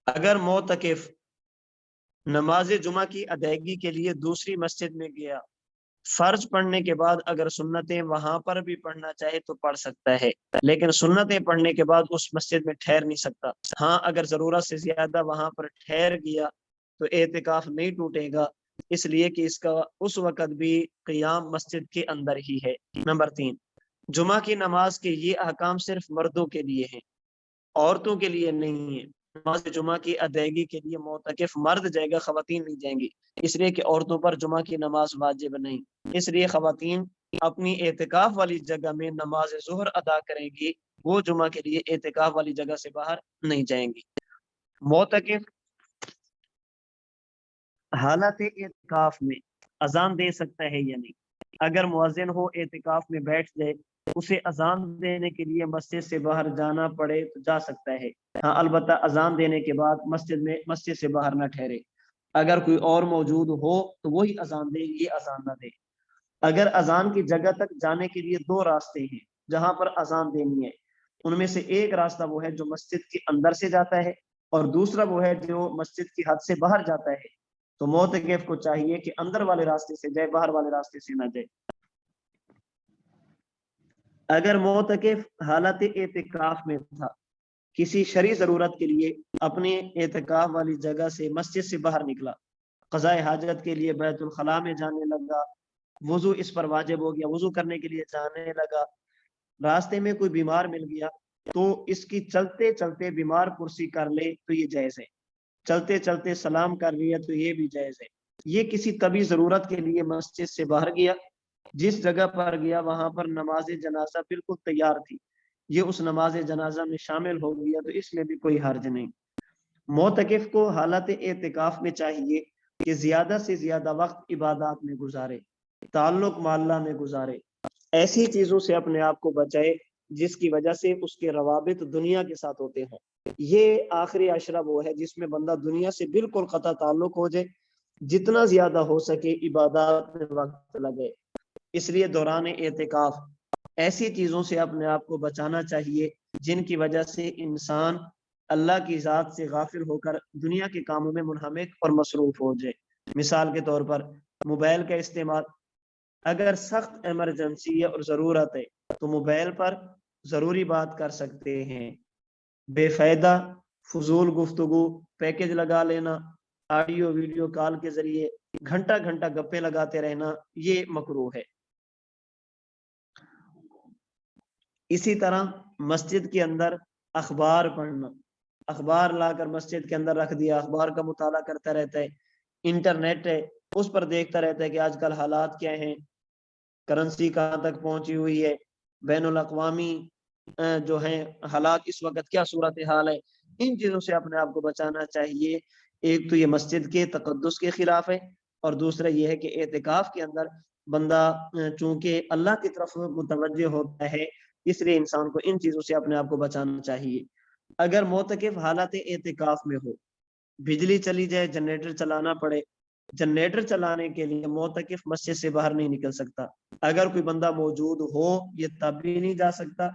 اگر معتکف نماز جمعہ کی ادائیگی کے لیے دوسری مسجد میں گیا، فرض پڑھنے کے بعد اگر سنتیں وہاں پر بھی پڑھنا چاہے تو پڑھ سکتا ہے، لیکن سنتیں پڑھنے کے بعد اس مسجد میں ٹھہر نہیں سکتا۔ ہاں اگر ضرورت سے زیادہ وہاں پر ٹھہر گیا تو اعتکاف نہیں ٹوٹے گا، اس لیے کہ اس کا اس وقت بھی قیام مسجد کے اندر ہی ہے۔ نمبر 3، جمعہ کی نماز کے یہ احکام صرف مردوں کے لیے ہیں، عورتوں کے لیے نہیں ہے۔ نماز جمعہ کی ادائیگی کے لیے معتکف مرد جائے گا، خواتین نہیں جائیں گی، اس لیے کہ عورتوں پر جمعہ کی نماز واجب نہیں، اس لیے خواتین اپنی اعتکاف والی جگہ میں نماز ظہر ادا کریں گی، وہ جمعہ کے لیے اعتکاف والی جگہ سے باہر نہیں جائیں گی۔ معتکف حالت اعتکاف میں اذان دے سکتا ہے یا نہیں؟ اگر مؤذن ہو اعتکاف میں بیٹھ جائے، اسے اذان دینے کے لیے مسجد سے باہر جانا پڑے تو جا سکتا ہے، ہاں البتہ اذان دینے کے بعد مسجد سے باہر نہ ٹھہرے۔ اگر کوئی اور موجود ہو تو وہی اذان دے، یہ اذان نہ دے۔ اگر اذان کی جگہ تک جانے کے لیے دو راستے ہیں جہاں پر اذان دینی ہے، ان میں سے ایک راستہ وہ ہے جو مسجد کے اندر سے جاتا ہے اور دوسرا وہ ہے جو مسجد کی حد سے باہر جاتا ہے، تو معتکف کو چاہیے کہ اندر والے راستے سے جائے، باہر والے راستے سے نہ جائے۔ اگر معتکف حالت اعتکاف میں تھا، کسی شرعی ضرورت کے لیے اپنے اعتکاف والی جگہ سے مسجد سے باہر نکلا، قضاء حاجت کے لیے بیت الخلاء میں جانے لگا، وضو اس پر واجب ہو گیا، وضو کرنے کے لیے جانے لگا، راستے میں کوئی بیمار مل گیا تو اس کی چلتے چلتے بیمار پرسی کر لے تو یہ جائز ہے، چلتے چلتے سلام کر لیا تو یہ بھی جائز ہے۔ یہ کسی طبی ضرورت کے لیے مسجد سے باہر گیا، جس جگہ پر گیا وہاں پر نماز جنازہ بالکل تیار تھی، یہ اس نماز جنازہ میں شامل ہو گیا تو اس میں بھی کوئی حرج نہیں۔ معتکف کو حالت اعتکاف میں چاہیے کہ زیادہ سے زیادہ وقت عبادات میں گزارے، تعلق مع اللہ میں گزارے، ایسی چیزوں سے اپنے آپ کو بچائے جس کی وجہ سے اس کے روابط دنیا کے ساتھ ہوتے ہیں۔ یہ آخری عشرہ وہ ہے جس میں بندہ دنیا سے بالکل قطع تعلق ہو جائے، جتنا زیادہ ہو سکے عبادات میں وقت لگے۔ اس لیے دوران اعتکاف ایسی چیزوں سے اپنے آپ کو بچانا چاہیے جن کی وجہ سے انسان اللہ کی ذات سے غافل ہو کر دنیا کے کاموں میں منہمک اور مصروف ہو جائے۔ مثال کے طور پر موبائل کا استعمال، اگر سخت ایمرجنسی ہے اور ضرورت ہے تو موبائل پر ضروری بات کر سکتے ہیں، بے فائدہ فضول گفتگو پیکج لگا لینا، آڈیو ویڈیو کال کے ذریعے گھنٹہ گھنٹہ گپے لگاتے رہنا، یہ مکروہ ہے۔ اسی طرح مسجد کے اندر اخبار پڑھنا، اخبار لا کر مسجد کے اندر رکھ دیا، اخبار کا مطالعہ کرتا رہتا ہے، انٹرنیٹ ہے اس پر دیکھتا رہتا ہے کہ آج کل حالات کیا ہیں، کرنسی کہاں تک پہنچی ہوئی ہے، بین الاقوامی جو ہیں حالات اس وقت کیا صورتحال ہے، ان چیزوں سے اپنے آپ کو بچانا چاہیے۔ ایک تو یہ مسجد کے تقدس کے خلاف ہے، اور دوسرا یہ ہے کہ اعتکاف کے اندر بندہ چونکہ اللہ کی طرف متوجہ ہوتا ہے، اس لیے انسان کو ان چیزوں سے اپنے آپ کو بچانا چاہیے۔ اگر معتکف حالت اعتکاف میں ہو، بجلی چلی جائے، جنریٹر چلانا پڑے، جنریٹر چلانے کے لیے معتکف مسجد سے باہر نہیں نکل سکتا، اگر کوئی بندہ موجود ہو یہ تب بھی نہیں جا سکتا،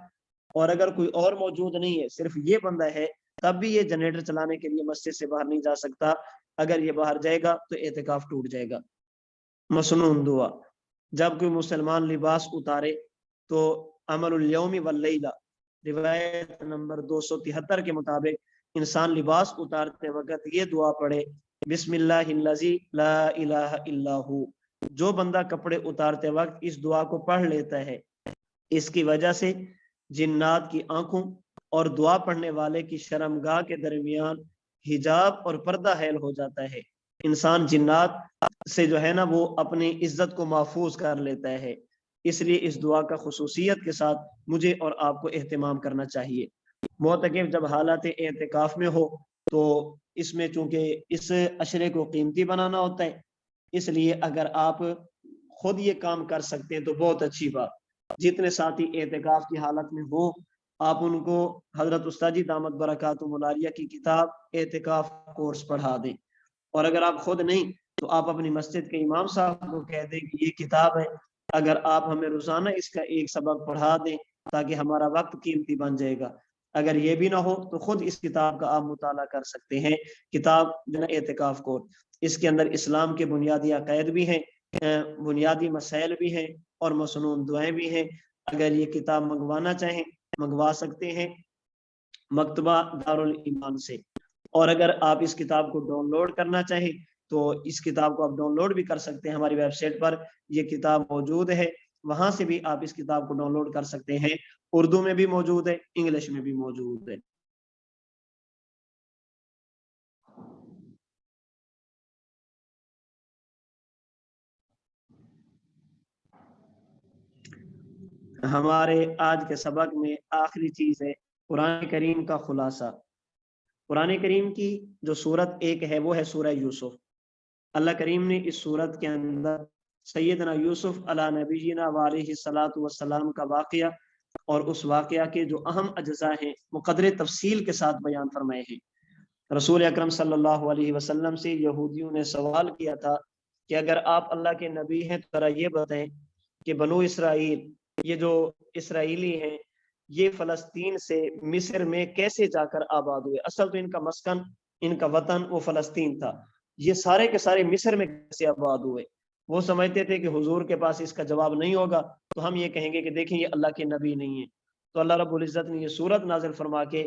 اور اگر کوئی اور موجود نہیں ہے صرف یہ بندہ ہے تب بھی یہ جنریٹر چلانے کے لیے مسجد سے باہر نہیں جا سکتا، اگر یہ باہر جائے گا تو اعتکاف ٹوٹ جائے گا۔ مسنون دعا، جب کوئی مسلمان لباس اتارے تو عمل الیوم واللیلہ روایت نمبر 273 کے مطابق انسان لباس اتارتے وقت یہ دعا پڑھے، بسم اللہ الذی لا الہ الا ہو۔ جو بندہ کپڑے اتارتے وقت اس دعا کو پڑھ لیتا ہے، اس کی وجہ سے جنات کی آنکھوں اور دعا پڑھنے والے کی شرمگاہ کے درمیان حجاب اور پردہ حائل ہو جاتا ہے، انسان جنات سے جو ہے نا وہ اپنی عزت کو محفوظ کر لیتا ہے۔ اس لیے اس دعا کا خصوصیت کے ساتھ مجھے اور آپ کو اہتمام کرنا چاہیے۔ معتکف جب حالت اعتکاف میں ہو تو اس میں چونکہ اس عشرے کو قیمتی بنانا ہوتا ہے، اس لیے اگر آپ خود یہ کام کر سکتے ہیں تو بہت اچھی بات۔ جتنے ساتھی اعتکاف کی حالت میں ہو آپ ان کو حضرت استاد جی دامت برکاتہم العالیہ کی کتاب اعتکاف کورس پڑھا دیں، اور اگر آپ خود نہیں تو آپ اپنی مسجد کے امام صاحب کو کہہ دیں کہ یہ کتاب ہے، اگر آپ ہمیں روزانہ اس کا ایک سبق پڑھا دیں تاکہ ہمارا وقت قیمتی بن جائے گا۔ اگر یہ بھی نہ ہو تو خود اس کتاب کا آپ مطالعہ کر سکتے ہیں، کتاب اعتکاف کوڈ۔ اس کے اندر اسلام کے بنیادی عقائد بھی ہیں، بنیادی مسائل بھی ہیں اور مسنون دعائیں بھی ہیں۔ اگر یہ کتاب منگوانا چاہیں منگوا سکتے ہیں مکتبہ دارالایمان سے، اور اگر آپ اس کتاب کو ڈاؤن لوڈ کرنا چاہیں تو اس کتاب کو آپ ڈاؤن لوڈ بھی کر سکتے ہیں، ہماری ویب سائٹ پر یہ کتاب موجود ہے، وہاں سے بھی آپ اس کتاب کو ڈاؤن لوڈ کر سکتے ہیں۔ اردو میں بھی موجود ہے، انگلش میں بھی موجود ہے۔ ہمارے آج کے سبق میں آخری چیز ہے قرآن کریم کا خلاصہ۔ قرآن کریم کی جو سورت ایک ہے وہ ہے سورہ یوسف۔ اللہ کریم نے اس سورت کے اندر سیدنا یوسف علی نبینا وعلیہ الصلاۃ والسلام کا واقعہ اور اس واقعہ کے جو اہم اجزاء ہیں مقدر تفصیل کے ساتھ بیان فرمائے ہیں۔ رسول اکرم صلی اللہ علیہ وسلم سے یہودیوں نے سوال کیا تھا کہ اگر آپ اللہ کے نبی ہیں تو ذرا یہ بتائیں کہ بنو اسرائیل، یہ جو اسرائیلی ہیں، یہ فلسطین سے مصر میں کیسے جا کر آباد ہوئے؟ اصل تو ان کا مسکن، ان کا وطن وہ فلسطین تھا، یہ سارے کے سارے مصر میں کیسے آباد ہوئے؟ وہ سمجھتے تھے کہ حضور کے پاس اس کا جواب نہیں ہوگا تو ہم یہ کہیں گے کہ دیکھیں یہ اللہ کے نبی نہیں ہے۔ تو اللہ رب العزت نے یہ سورت نازل فرما کے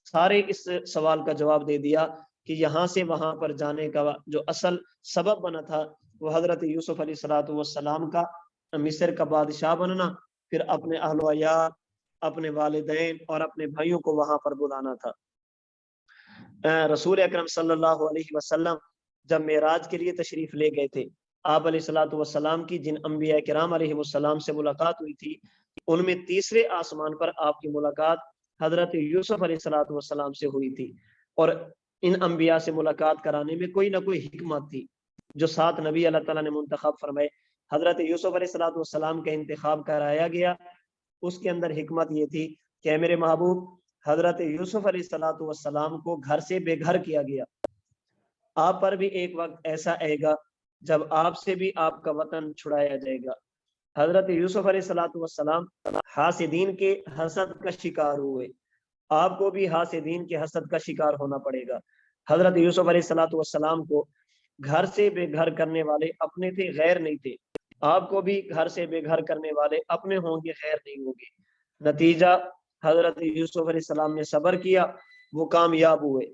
سارے اس سوال کا جواب دے دیا کہ یہاں سے وہاں پر جانے کا جو اصل سبب بنا تھا وہ حضرت یوسف علیہ الصلوۃ والسلام کا مصر کا بادشاہ بننا، پھر اپنے اہل و عیال، اپنے والدین اور اپنے بھائیوں کو وہاں پر بلانا تھا۔ رسول اکرم صلی اللہ علیہ وسلم جب معراج کے لیے تشریف لے گئے تھے، آپ علیہ الصلوۃ والسلام کی جن انبیاء کرام علیہ السلام سے ملاقات ہوئی تھی ان میں تیسرے آسمان پر آپ کی ملاقات حضرت یوسف علیہ الصلوۃ والسلام سے ہوئی تھی، اور ان انبیاء سے ملاقات کرانے میں کوئی نہ کوئی حکمت تھی جو 7 نبی اللہ تعالیٰ نے منتخب فرمائے۔ حضرت یوسف علیہ الصلوۃ والسلام کا انتخاب کرایا گیا، اس کے اندر حکمت یہ تھی کہ میرے محبوب حضرت یوسف علیہ الصلوۃ والسلام کو گھر سے بے گھر کیا گیا، آپ پر بھی ایک وقت ایسا آئے گا جب آپ سے بھی آپ کا وطن چھڑایا جائے گا۔ حضرت یوسف علیہ الصلوۃ والسلام حاسدین کے حسد کا شکار ہوئے، آپ کو بھی حاسدین کے حسد کا شکار ہونا پڑے گا۔ حضرت یوسف علیہ الصلوۃ والسلام کو گھر سے بے گھر کرنے والے اپنے تھے، غیر نہیں تھے، آپ کو بھی گھر سے بے گھر کرنے والے اپنے ہوں گے، غیر نہیں ہوں گے۔ نتیجہ حضرت یوسف علیہ السلام نے صبر کیا، وہ کامیاب ہوئے،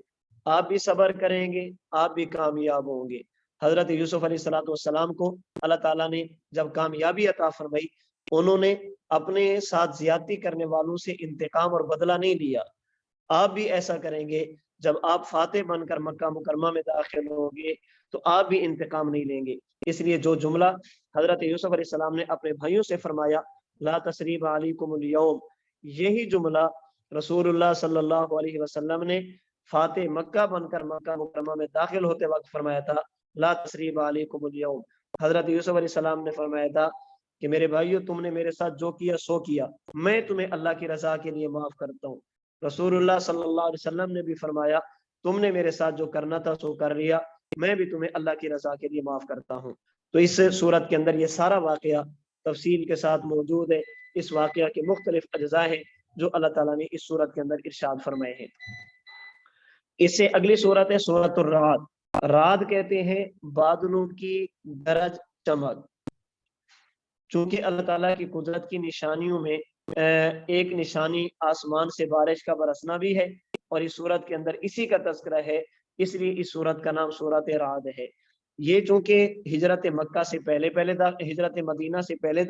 آپ بھی صبر کریں گے آپ بھی کامیاب ہوں گے۔ حضرت یوسف علیہ الصلوۃ والسلام کو اللہ تعالیٰ نے جب کامیابی عطا فرمائی، انہوں نے اپنے ساتھ زیادتی کرنے والوں سے انتقام اور بدلہ نہیں لیا۔ آپ بھی ایسا کریں گے، جب آپ فاتح بن کر مکہ مکرمہ میں داخل ہوں گے تو آپ بھی انتقام نہیں لیں گے۔ اس لیے جو جملہ حضرت یوسف علیہ السلام نے اپنے بھائیوں سے فرمایا لا تثریب علیکم اليوم، یہی جملہ رسول اللہ صلی اللہ علیہ وسلم نے فاتح مکہ بن کر مکہ مکرمہ میں داخل ہوتے وقت فرمایا تھا، لا تثریب علیکم اليوم۔ حضرت یوسف علیہ السلام نے فرمایا تھا کہ میرے بھائیو تم نے میرے ساتھ جو کیا سو کیا، میں تمہیں اللہ کی رضا کے لیے معاف کرتا ہوں۔ رسول اللہ صلی اللہ علیہ وسلم نے بھی فرمایا تم نے میرے ساتھ جو کرنا تھا سو کر لیا، میں بھی تمہیں اللہ کی رضا کے لیے معاف کرتا ہوں۔ تو اس صورت کے اندر یہ سارا واقعہ تفصیل کے ساتھ موجود ہے، اس واقعہ کے مختلف اجزاء ہیں جو اللہ تعالیٰ نے اس صورت کے اندر ارشاد فرمائے ہیں۔ اس سے اگلی صورت ہے سورۃ الرعد۔ رعد کہتے ہیں بادلوں کی گرج چمک، چونکہ اللہ تعالیٰ کی قدرت کی نشانیوں میں ایک نشانی آسمان سے بارش کا برسنا بھی ہے، اور اس صورت کے اندر اسی کا تذکرہ ہے، اس لیے اس صورت کا نام سورۃ رعد ہے۔ یہ چونکہ ہجرت مکہ سے پہلے ہجرت مدینہ سے پہلے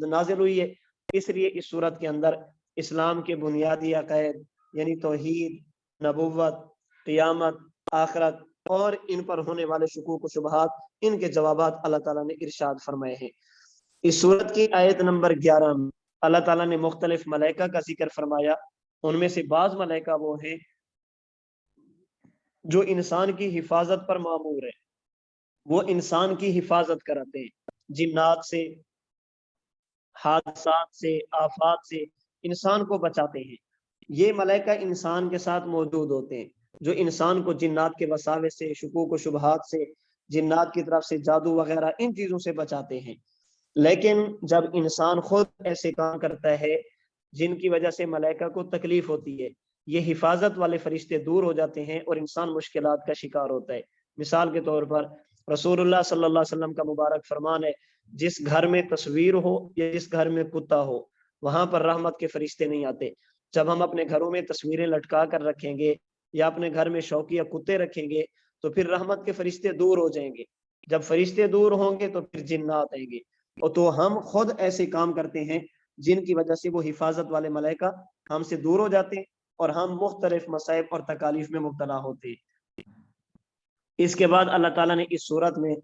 نازل ہوئی ہے، اس لیے اس صورت کے اندر اسلام کے بنیادی عقائد یعنی توحید، نبوت، قیامت، آخرت اور ان پر ہونے والے شکوک و شبہات، ان کے جوابات اللہ تعالیٰ نے ارشاد فرمائے ہیں۔ اس صورت کی آیت نمبر 11 میں اللہ تعالیٰ نے مختلف ملائکہ کا ذکر فرمایا، ان میں سے بعض ملائکہ وہ ہیں جو انسان کی حفاظت پر مامور ہیں، وہ انسان کی حفاظت کراتے ہیں، جنات سے، حادثات سے، آفات سے انسان کو بچاتے ہیں۔ یہ ملائکہ انسان کے ساتھ موجود ہوتے ہیں جو انسان کو جنات کے وساوس سے، شکوک و شبہات سے، جنات کی طرف سے جادو وغیرہ ان چیزوں سے بچاتے ہیں۔ لیکن جب انسان خود ایسے کام کرتا ہے جن کی وجہ سے ملائکہ کو تکلیف ہوتی ہے، یہ حفاظت والے فرشتے دور ہو جاتے ہیں اور انسان مشکلات کا شکار ہوتا ہے۔ مثال کے طور پر رسول اللہ صلی اللہ علیہ وسلم کا مبارک فرمان ہے، جس گھر میں تصویر ہو یا جس گھر میں کتا ہو وہاں پر رحمت کے فرشتے نہیں آتے۔ جب ہم اپنے گھروں میں تصویریں لٹکا کر رکھیں گے یا اپنے گھر میں شوقیہ کتے رکھیں گے تو پھر رحمت کے فرشتے دور ہو جائیں گے۔ جب فرشتے دور ہوں گے تو پھر جنات آئیں گے، اور تو ہم خود ایسے کام کرتے ہیں جن کی وجہ سے وہ حفاظت والے ملائکہ ہم سے دور ہو جاتے ہیں اور ہم مختلف مصائب اور تکالیف میں مبتلا ہوتے ہیں۔ اس کے بعد اللہ تعالیٰ نے اس صورت میں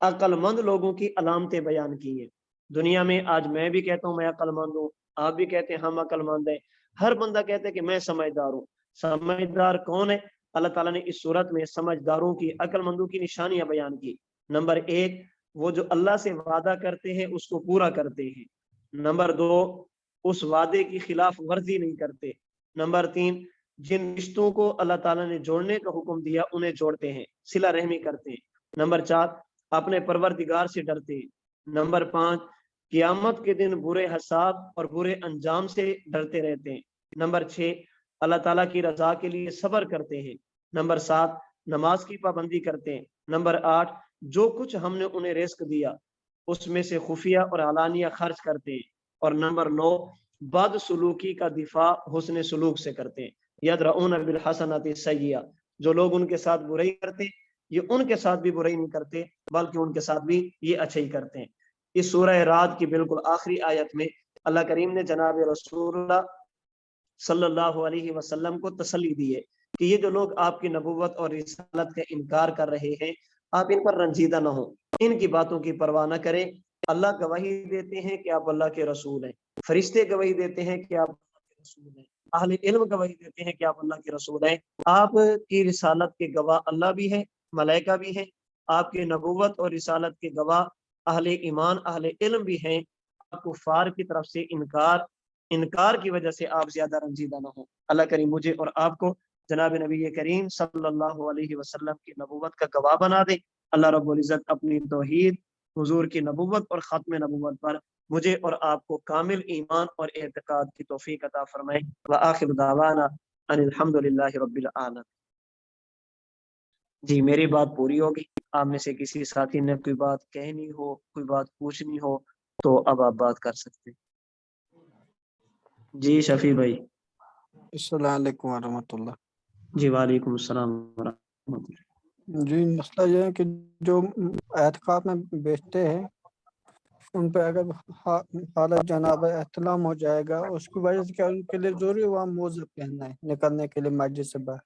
عقل مند لوگوں کی علامتیں بیان کی ہیں۔ دنیا میں آج میں بھی کہتا ہوں میں عقل مند ہوں، آپ بھی کہتے ہیں ہم عقل مند ہیں، ہر بندہ کہتا ہے کہ میں سمجھدار ہوں۔ سمجھدار کون ہے؟ اللہ تعالیٰ نے اس صورت میں سمجھداروں کی، عقل مندوں کی نشانیاں بیان کی۔ نمبر 1، وہ جو اللہ سے وعدہ کرتے ہیں اس کو پورا کرتے ہیں۔ نمبر 2، اس وعدے کی خلاف ورزی نہیں کرتے۔ نمبر 3، جن رشتوں کو اللہ تعالیٰ نے جوڑنے کا حکم دیا انہیں جوڑتے ہیں، صلہ رحمی کرتے ہیں۔ نمبر 4، اپنے پروردگار سے ڈرتے ہیں۔ نمبر 5، قیامت کے دن برے حساب اور برے انجام سے ڈرتے رہتے ہیں۔ نمبر 6، اللہ تعالیٰ کی رضا کے لیے صبر کرتے ہیں۔ نمبر 7، نماز کی پابندی کرتے ہیں۔ نمبر 8، جو کچھ ہم نے انہیں رزق دیا اس میں سے خفیہ اور علانیہ خرچ کرتے ہیں۔ اور نمبر 9، بد سلوکی کا دفاع حسن سلوک سے کرتے ہیں۔ یدرؤون بالحسنۃ السیئہ، جو لوگ ان کے ساتھ برائی کرتے یہ ان کے ساتھ بھی برائی نہیں کرتے بلکہ ان کے ساتھ بھی یہ اچھائی کرتے ہیں۔ اس سورہ رعد کی بالکل آخری آیت میں اللہ کریم نے جناب رسول اللہ صلی اللہ علیہ وسلم کو تسلی دی ہے کہ یہ جو لوگ آپ کی نبوت اور رسالت کا انکار کر رہے ہیں آپ ان پر رنجیدہ نہ ہوں، ان کی باتوں کی پرواہ نہ کریں۔ اللہ گواہی دیتے ہیں کہ آپ اللہ کے رسول ہیں، فرشتے گواہی دیتے ہیں کہ آپ اللہ کے رسول ہیں، اہل علم گواہی دیتے ہیں کہ آپ اللہ کے رسول ہیں۔ آپ کی رسالت کے گواہ اللہ بھی ہیں، ملائکہ بھی ہیں، آپ کی نبوت اور رسالت کے گواہ اہل ایمان اہل علم بھی ہیں۔ کفار کی طرف سے انکار کی وجہ سے آپ زیادہ رنجیدہ نہ ہوں۔ اللہ کریم مجھے اور آپ کو جناب نبی کریم صلی اللہ علیہ وسلم کی نبوت کا گواہ بنا دے۔ اللہ رب العزت اپنی توحید، حضور کی نبوت اور ختم نبوت پر مجھے اور آپ کو کامل ایمان اور اعتقاد کی توفیق عطا فرمائے۔ وآخر دعوانا ان الحمد للہ رب العالمین۔ جی میری بات پوری ہوگی، آپ میں سے کسی ساتھی نے کوئی بات کہنی ہو، کوئی بات پوچھنی ہو تو اب آپ بات کر سکتے ہیں۔ جی شفیع بھائی۔ السلام علیکم ورحمۃ اللہ۔ جی وعلیکم السلام ورحمۃ اللہ۔ جی مسئلہ یہ ہے کہ جو اعتکاف میں بیچتے ہیں ان پہ اگر حالت جناب احتلام ہو جائے گا اس کی وجہ سے کیا ان کے لیے ضروری وہاں موزہ پہننا ہے نکلنے کے لیے مسجد سے باہر؟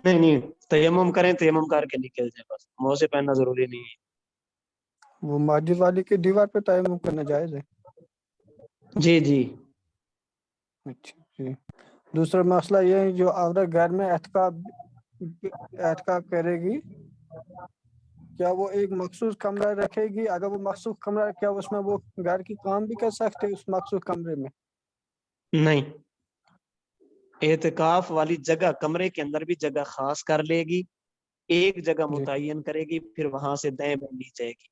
نہیں، تیمم کریں، تیمم کر کے نکل جائیں، بس موزے پہننا ضروری نہیں ہے۔ وہ مسجد والی کی دیوار پہ تیمم کرنا جائز ہے؟ جی جی۔ اچھا جی۔ دوسرا مسئلہ یہ ہے جو عورت گھر میں اعتکاف کرے گی کیا وہ ایک مخصوص کمرہ رکھے گی؟ اگر وہ مخصوص کمرہ کیا اس میں وہ گھر کی کام بھی کر سکتے اس مخصوص کمرے میں؟ نہیں، اعتکاف والی جگہ کمرے کے اندر بھی جگہ خاص کر لے گی، ایک جگہ جی متعین کرے گی، پھر وہاں سے دائیں بائیں نہیں جائے گی۔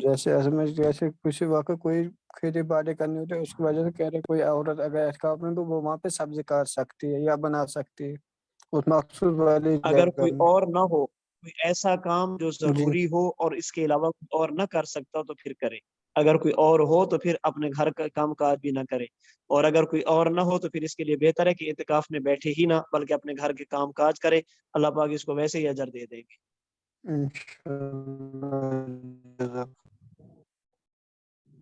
جیسے کسی وقت کوئی کھیتی باڑی کرنی ہوتی ہے اس کی وجہ سے کہہ رہے کوئی عورت اگر اعتکاف میں تو وہ وہاں پہ سبزی کاٹ سکتی ہے یا بنا سکتی ہے اس مخصوص والی اگر جگہ کوئی میں۔ اور نہ ہو، کوئی ایسا کام جو جی ضروری ہو اور اس کے علاوہ کوئی اور نہ کر سکتا تو پھر کرے، اگر کوئی اور ہو تو پھر اپنے گھر کا کام کاج بھی نہ کرے، اور اگر کوئی اور نہ ہو تو پھر اس کے لیے بہتر ہے کہ اعتکاف میں بیٹھے ہی نہ بلکہ اپنے گھر کے کام کاج کرے، اللہ پاک اس کو ویسے ہی اجر دے دیں گے۔ انشاءاللہ۔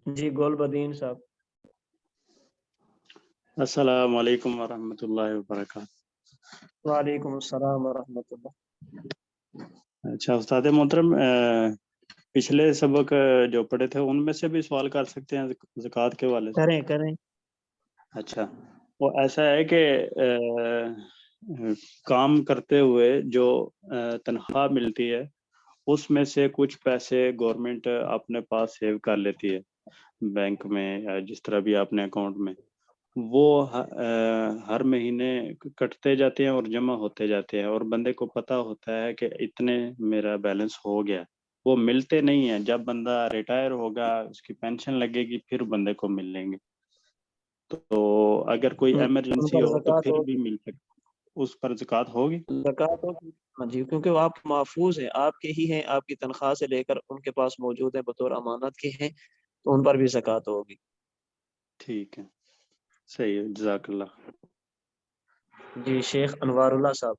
جی گول بدین صاحب۔ السلام علیکم ورحمۃ اللہ وبرکاتہ۔ وعلیکم السلام ورحمۃ اللہ۔ اچھا استاد محترم، پچھلے سبق جو پڑھے تھے ان میں سے بھی سوال کر سکتے ہیں زکوٰۃ کے حوالے سے؟ کریں۔ اچھا، وہ ایسا ہے کہ کام کرتے ہوئے جو تنخواہ ملتی ہے اس میں سے کچھ پیسے گورنمنٹ اپنے پاس سیو کر لیتی ہے بینک میں یا جس طرح بھی اپنے اکاؤنٹ میں، وہ ہر مہینے کٹتے جاتے ہیں اور جمع ہوتے جاتے ہیں اور بندے کو پتہ ہوتا ہے کہ اتنے میرا بیلنس ہو گیا، وہ ملتے نہیں ہیں۔ جب بندہ ریٹائر ہوگا اس کی پینشن لگے گی پھر بندے کو مل لیں گے۔ تو اگر کوئی ان ایمرجنسی پر ہو تو زکوٰۃ پھر ہوگی، بھی مل سکتا، اس پر زکوٰۃ ہوگی؟ زکوٰۃ ہوگی ہاں جی، کیونکہ وہ آپ محفوظ ہیں، آپ کے ہی ہیں، آپ کی تنخواہ سے لے کر ان کے پاس موجود ہیں، بطور امانت کے ہیں، تو ان پر بھی زکوٰۃ ہوگی۔ ٹھیک ہے، صحیح ہے، جزاک اللہ۔ جی شیخ انوار اللہ صاحب۔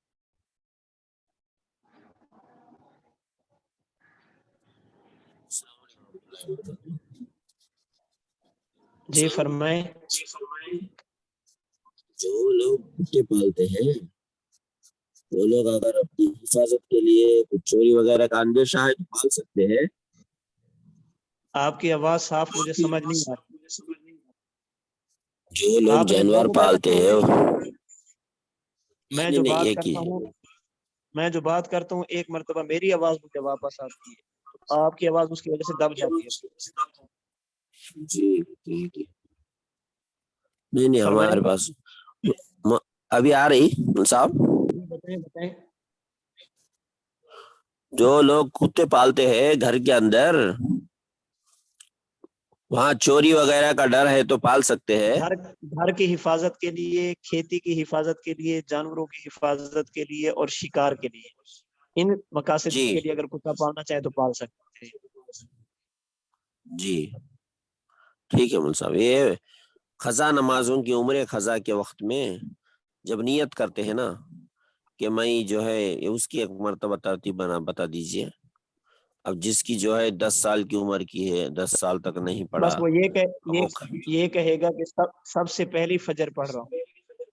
جی فرمائیں۔ جو لوگ کتے پالتے ہیں وہ لوگ اگر اپنی حفاظت کے لیے کچھ چوری وغیرہ کا اندیشہ ہے تو پال سکتے ہیں؟ آپ کی آواز صاف مجھے سمجھ نہیں آ رہی۔ جو لوگ آپ نے دو جانور موبائل پالتے رکھے ہیں ہوئے ہیں؟ میں نہیں جو نہیں بات ایک ہی کرتا ہوں ایک مرتبہ میری آواز مجھے واپس آتی ہے، آپ کی آواز اس کی وجہ سے دب جاتی ہے۔ جی ٹھیک ہے، نہیں فرمائیں۔ ہمارے پاس ابھی آ رہی صاحب؟ بتائیں۔ جو لوگ کتے پالتے ہیں گھر کے اندر وہاں چوری وغیرہ کا ڈر ہے تو پال سکتے ہیں؟ گھر کی حفاظت کے لیے، کھیتی کی حفاظت کے لیے، جانوروں کی حفاظت کے لیے اور شکار کے لیے، ان مقاصد جی کے لیے اگر کتا پالنا چاہے تو پال سکتے ہیں۔ جی ٹھیک ہے مول صاحب۔ یہ خزاں نمازوں کی عمر خزاں کے وقت میں جب نیت کرتے ہیں نا کہ میں جو ہے اس کی ایک مرتبہ ترتیب بتا دیجئے۔ اب جس کی جو ہے 10 سال کی عمر کی ہے، 10 سال تک نہیں پڑھا، بس وہ یہ کہے گا کہ سب سے پہلی فجر پڑھ رہا ہوں،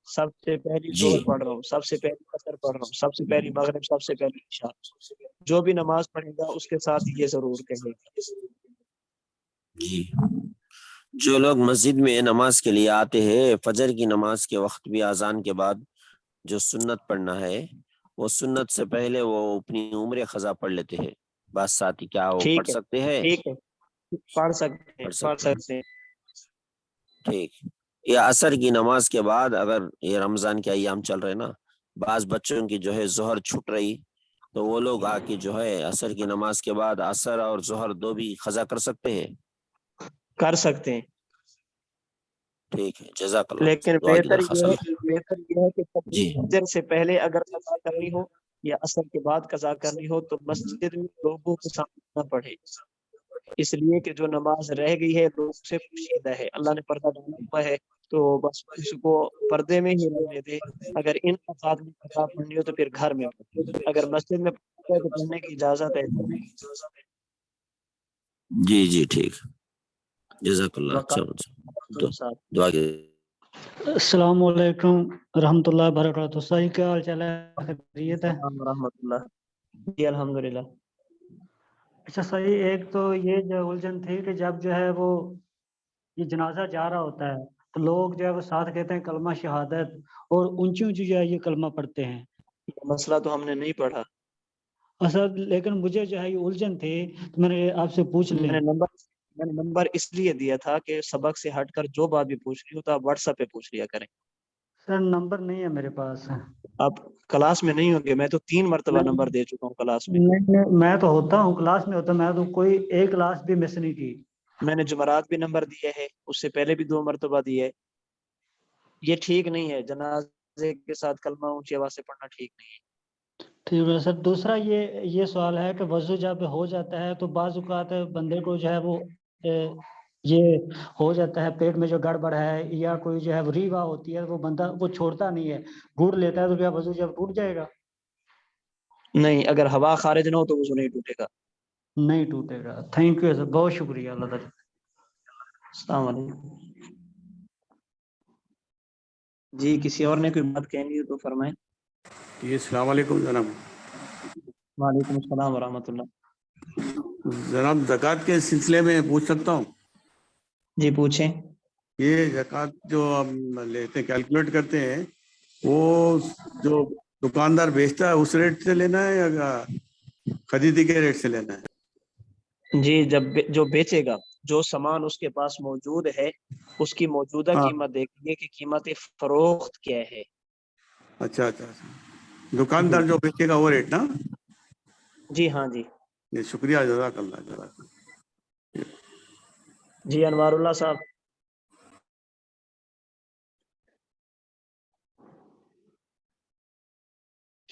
سب سے پہلی جی ظہر پڑھ رہا ہوں، سب سے پہلی عصر پڑھ رہا ہوں، سب سے پہلی مغرب، سب سے پہلی عشاء، جو بھی نماز پڑھے گا اس کے ساتھ یہ ضرور کہے گا۔ جی جو لوگ مسجد میں نماز کے لیے آتے ہیں فجر کی نماز کے وقت بھی اذان کے بعد جو سنت پڑھنا ہے وہ سنت سے پہلے وہ اپنی عمر خزاں پڑھ لیتے ہیں، بس ساتھی کیا وہ پڑھ ٹھیک ہے، سکتے ہیں؟ ٹھیک ہے، پڑھ سکتے ہیں، پڑھ سکتے ہیں۔ ٹھیک۔ یا عصر کی نماز کے بعد اگر یہ رمضان کے ایام چل رہے نا، بعض بچوں کی جو ہے ظہر چھٹ رہی تو وہ لوگ آ کے جو ہے عصر کی نماز کے بعد عصر اور ظہر دو بھی قضا کر سکتے ہیں؟ کر سکتے ہیں، ٹھیک ہے، جزاک اللہ، لیکن دعا کی درخواست اللہ۔ بہتر یہ ہے کہ جی فجر سے پہلے اگر قضا کرنی ہو یا عصر کے بعد قضا کرنی ہو تو مسجد میں لوگوں کے سامنے نہ پڑھے، اس لیے کہ جو نماز رہ گئی ہے لوگوں سے پوشیدہ ہے، اللہ نے پردہ ڈالا ہوا ہے، تو بس اس کو پردے میں ہی رہنے دے۔ اگر ان اوقات میں قضا پڑھنی ہو تو پھر گھر میں پڑھے، اگر مسجد میں پڑھنا ہے تو پڑھنے کی اجازت ہے۔ جی جی ٹھیک، جزاک اللہ، اچھا وقت دعا کی۔ السلام علیکم رحمۃ اللہ وبرکاتہ۔ صحیح، کیا حال چال ہے؟ خیریت ہے؟ رحمۃ اللہ، جی الحمدللہ۔ اچھا صحیح، ایک تو یہ جو الجھن تھی کہ جب جو ہے وہ یہ جنازہ جا رہا ہوتا ہے تو لوگ جو ہے وہ ساتھ کہتے ہیں کلمہ شہادت اور اونچی اونچی جو ہے یہ کلمہ پڑھتے ہیں۔ مسئلہ تو ہم نے نہیں پڑھا، اصل لیکن مجھے جو ہے یہ الجھن تھی تو میں نے آپ سے پوچھ میں لیں۔ نے نمبر اس لیے دیا تھا کہ سبق سے ہٹ کر جو بات بھی پوچھنی ہو تو آپ واٹس ایپ پہ پوچھ لیا کریں۔ سر نمبر نہیں ہے میرے پاس۔ آپ کلاس میں نہیں ہوں گے، میں تو 3 مرتبہ نمبر دے چکا ہوں کلاس میں۔ نہیں، میں تو ہوتا ہوں کلاس میں ہوتا، میں تو کوئی ایک کلاس بھی مس نہیں کی۔ میں نے جمعرات بھی نمبر دیے ہے، اس سے پہلے بھی 2 مرتبہ دیے۔ یہ ٹھیک نہیں ہے، جنازے کے ساتھ کلمہ اونچی آواز سے پڑھنا ٹھیک نہیں ہے۔ ٹھیک ہے سر۔ دوسرا یہ سوال ہے کہ وضو جب ہو جاتا ہے تو بعض اوقات بندے کو جو ہے وہ یہ ہو جاتا ہے پیٹ میں جو گڑبڑ ہے یا کوئی جو ہے ریوا ہوتی ہے، وہ بندہ وہ چھوڑتا نہیں ہے، گھوٹ لیتا ہے، تو کیا وضو جب ٹوٹ جائے گا؟ نہیں، اگر ہوا خارج نہ ہو تو وضو نہیں ٹوٹے گا۔ نہیں ٹوٹے گا۔ تھینک یو سر، بہت شکریہ، اللہ تعالیٰ۔ السلام علیکم۔ جی کسی اور نے کوئی بات کہنی ہو تو فرمائیں۔ جی السلام علیکم جناب۔ وعلیکم السلام ورحمۃ اللہ۔ جناب زکوٰۃ کے سلسلے میں پوچھ سکتا ہوں؟ جی پوچھیں۔ یہ زکوٰۃ جو ہم لیتے ہیں کیلکولیٹ کرتے ہیں وہ جو دکاندار بیچتا ہے اس ریٹ سے لینا ہے یا خریدی کے ریٹ سے لینا ہے؟ جی جو بیچے گا، جو سامان اس کے پاس موجود ہے اس کی موجودہ ہاں قیمت دیکھیے کہ قیمت فروخت کیا ہے۔ اچھا اچھا اچھا، دکاندار جو بیچے گا وہ ریٹ نا؟ جی ہاں جی۔ جی شکریہ، جزاک اللہ، جزاک اللہ۔ جی انوار اللہ صاحب۔